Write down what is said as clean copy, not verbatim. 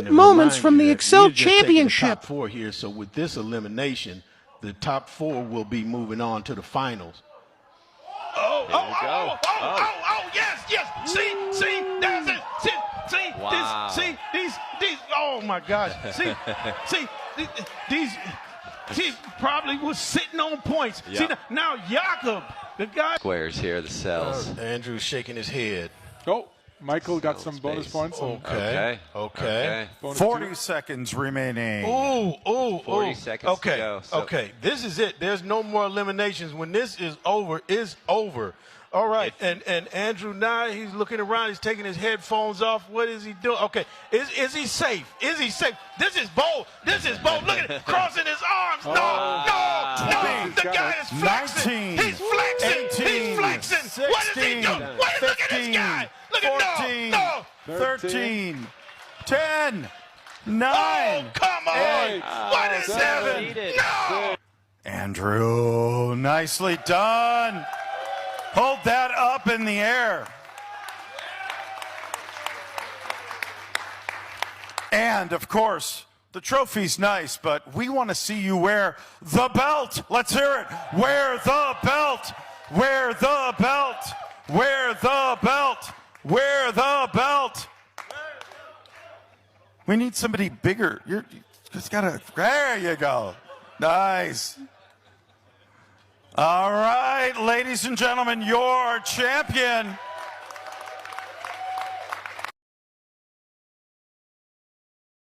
highlight moments from the Excel Championship. Top 4 here, so with this elimination, the top 4 will be moving on to the finals. Yes. See, that's it. See, wow. these. Oh my gosh. These. He probably was sitting on points. Yep. See, now Jakob, the guy. Squares here, the cells. Andrew's shaking his head. Oh, Michael got some bonus points. Okay. 40 seconds remaining. 40 seconds to go. So. Okay, this is it. There's no more eliminations. When this is over, it's over. All right, and Andrew now, he's looking around. He's taking his headphones off. What is he doing? Okay, is he safe? Is he safe? This is bold. Look at it, crossing his arms. No. The guy is flexing. 19, He's flexing. 18, He's flexing. 16, What is he doing? Look at this guy. Look 14, at 13, 10, 9. Oh, come on. 8, What is 7. No. Andrew, nicely done. Hold that up in the air. And, of course, the trophy's nice, but we want to see you wear the belt. Let's hear it. Wear the belt. Wear the belt. Wear the belt. Wear the belt. We need somebody bigger. You just gotta. There you go. Nice. All right, ladies and gentlemen, your champion